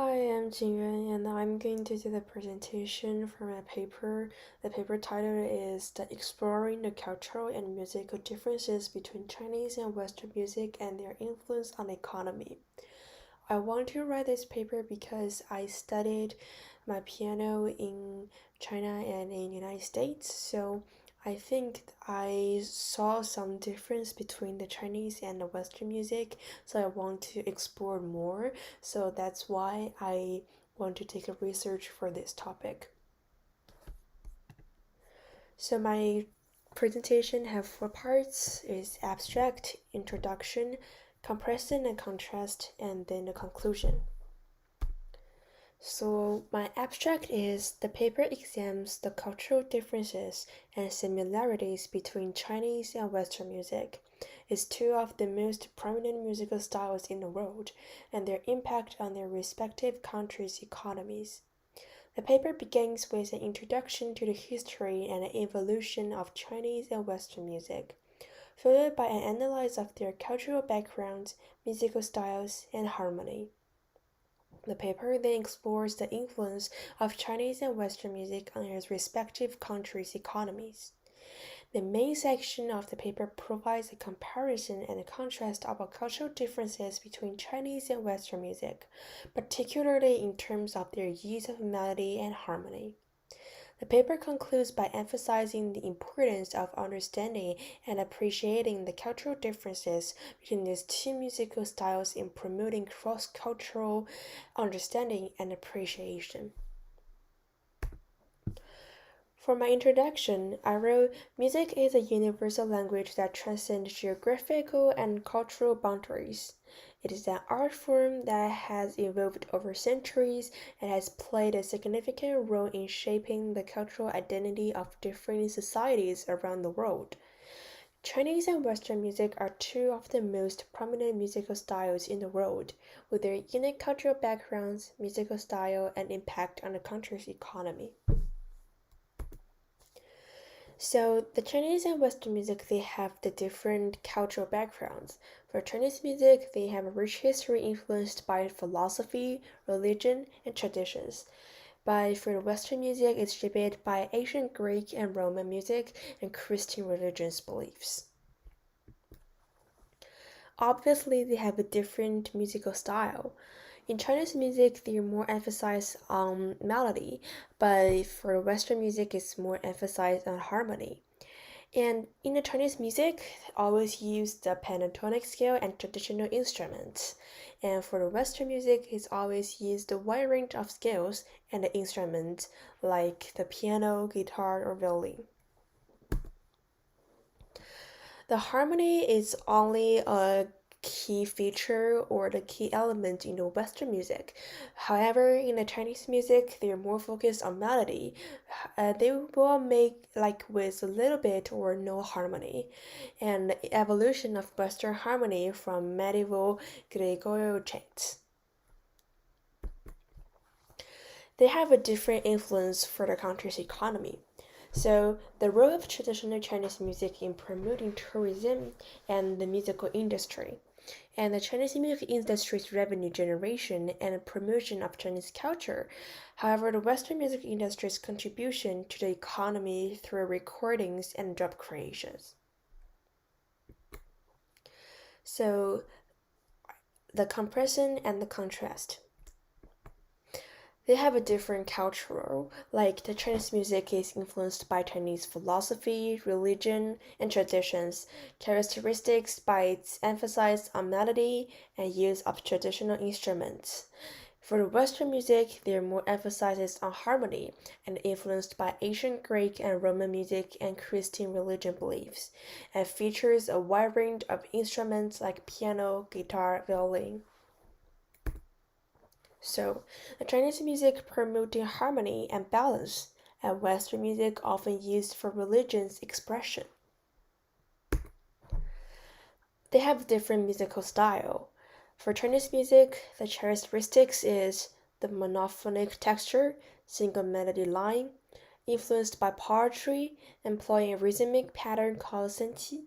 Hi, I'm Jingyuan, and I'm going to do the presentation for my paper. The paper title is Exploring the Cultural and Musical Differences Between Chinese and Western Music and Their Influence on the Economy. I want to write this paper because I studied my piano in China and in the United States, so I think I saw some difference between the Chinese and the Western music, so I want to explore more. So that's why I want to take a research for this topic. So my presentation have four parts: is abstract, introduction, comparison and contrast, and then the conclusion. So my abstract is the paper examines the cultural differences and similarities between Chinese and Western music. It's two of the most prominent musical styles in the world and their impact on their respective countries' economies. The paper begins with an introduction to the history and evolution of Chinese and Western music, followed by an analysis of their cultural backgrounds, musical styles, and harmony. The paper then explores the influence of Chinese and Western music on its respective countries' economies. The main section of the paper provides a comparison and a contrast about cultural differences between Chinese and Western music, particularly in terms of their use of melody and harmony. The paper concludes by emphasizing the importance of understanding and appreciating the cultural differences between these two musical styles in promoting cross-cultural understanding and appreciation. For my introduction, I wrote, music is a universal language that transcends geographical and cultural boundaries. It is an art form that has evolved over centuries and has played a significant role in shaping the cultural identity of different societies around the world. Chinese and Western music are two of the most prominent musical styles in the world, with their unique cultural backgrounds, musical style, and impact on the country's economy. So the Chinese and Western music, they have the different cultural backgrounds. For Chinese music, they have a rich history influenced by philosophy, religion, and traditions. But for the Western music, it's shaped by ancient Greek and Roman music and Christian religious beliefs. Obviously, they have a different musical style. In Chinese music, they're more emphasized on melody, but for Western music, it's more emphasized on harmony. And in the Chinese music, they always use the pentatonic scale and traditional instruments. And for the Western music, it's always used a wide range of scales and the instruments like the piano, guitar, or violin. The harmony is only a key feature or the key element in the Western music. However, in the Chinese music, they're more focused on melody. They will make like with a little bit or no harmony, and the evolution of Western harmony from medieval Gregorian chants. They have a different influence for the country's economy. So, the role of traditional Chinese music in promoting tourism and the musical industry, and the Chinese music industry's revenue generation and promotion of Chinese culture. However, the Western music industry's contribution to the economy through recordings and job creations. So, the comparison and the contrast. They have a different cultural, like the Chinese music is influenced by Chinese philosophy, religion, and traditions, characteristics by its emphasis on melody and use of traditional instruments. For the Western music, they are more emphasized on harmony and influenced by ancient Greek and Roman music and Christian religion beliefs, and features a wide range of instruments like piano, guitar, violin. So, the Chinese music promoting harmony and balance, and Western music often used for religion's expression. They have different musical style. For Chinese music, the characteristics is the monophonic texture, single melody line, influenced by poetry, employing a rhythmic pattern called senti,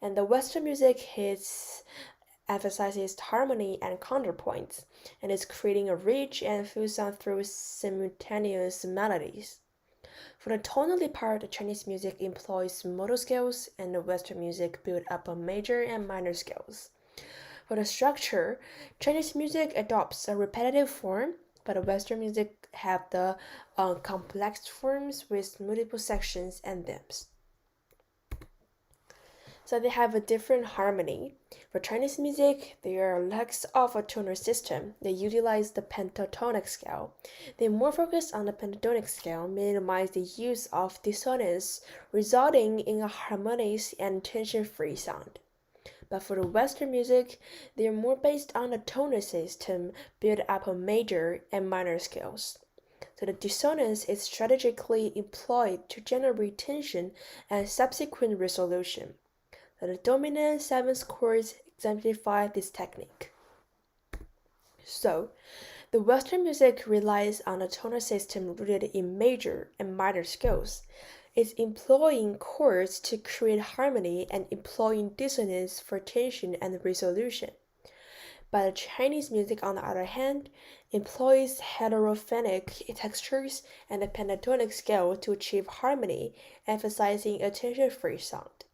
and the Western music is emphasizes harmony and counterpoints, and is creating a rich and full sound through simultaneous melodies. For the tonally part, Chinese music employs modal scales, and the Western music build up on major and minor scales. For the structure, Chinese music adopts a repetitive form, but Western music have the complex forms with multiple sections and themes. So they have a different harmony. For Chinese music, they are less of a tonal system. They utilize the pentatonic scale. They more focus on the pentatonic scale, minimize the use of dissonance, resulting in a harmonious and tension-free sound. But for the Western music, they are more based on a tonal system built up on major and minor scales. So the dissonance is strategically employed to generate tension and subsequent resolution. The dominant seventh chords exemplify this technique. So, the Western music relies on a tonal system rooted in major and minor scales. It's employing chords to create harmony and employing dissonance for tension and resolution. But Chinese music, on the other hand, employs heterophonic textures and the pentatonic scale to achieve harmony, emphasizing a tension-free sound.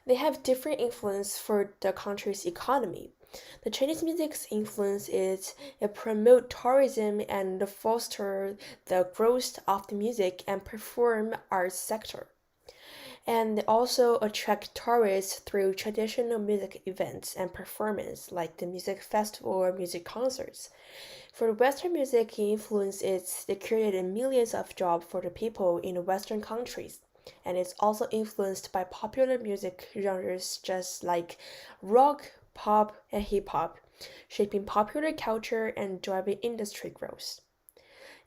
They have different influence for the country's economy. The Chinese music's influence is it promote tourism and foster the growth of the music and perform arts sector. And they also attract tourists through traditional music events and performance like the music festival or music concerts. For Western music influence, they created millions of jobs for the people in the Western countries. And it's also influenced by popular music genres just like rock, pop, and hip hop, shaping popular culture and driving industry growth.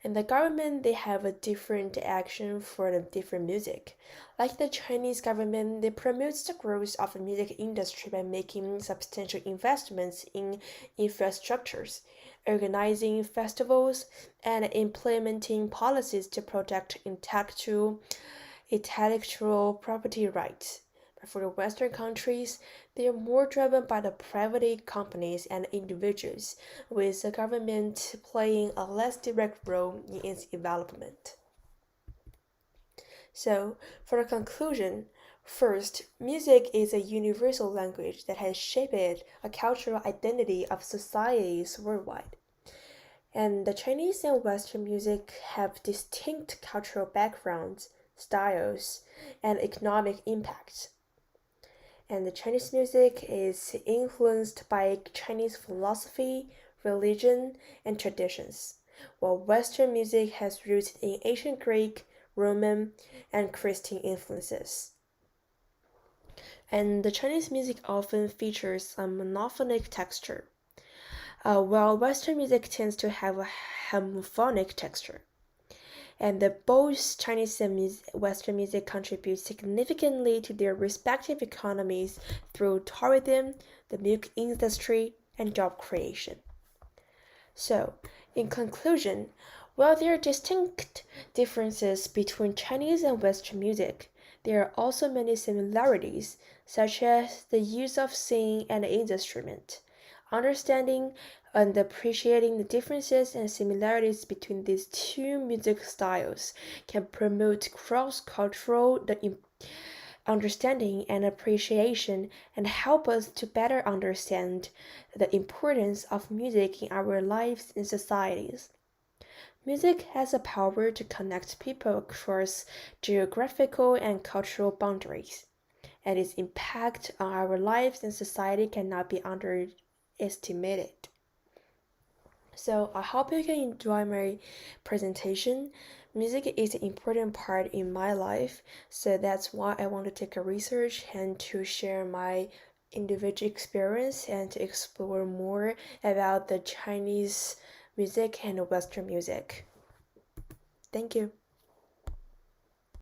And the government, they have a different action for the different music. Like the Chinese government, they promotes the growth of the music industry by making substantial investments in infrastructures, organizing festivals, and implementing policies to protect intellectual property rights. But for the Western countries, they are more driven by the private companies and individuals, with the government playing a less direct role in its development. So, for the conclusion, first, music is a universal language that has shaped a cultural identity of societies worldwide. And the Chinese and Western music have distinct cultural backgrounds, styles, and economic impacts. And the Chinese music is influenced by Chinese philosophy, religion, and traditions, while Western music has roots in ancient Greek, Roman, and Christian influences. And the Chinese music often features a monophonic texture, while Western music tends to have a homophonic texture. And both Chinese and Western music contribute significantly to their respective economies through tourism, the music industry, and job creation. So, in conclusion, while there are distinct differences between Chinese and Western music, there are also many similarities, such as the use of singing and instrument. Understanding and appreciating the differences and similarities between these two music styles can promote cross-cultural understanding and appreciation and help us to better understand the importance of music in our lives and societies. Music has the power to connect people across geographical and cultural boundaries, and its impact on our lives and society cannot be underestimated. So I hope you can enjoy my presentation. Music is an important part in my life, so that's why I want to take a research and to share my individual experience and to explore more about the Chinese music and Western music. Thank you.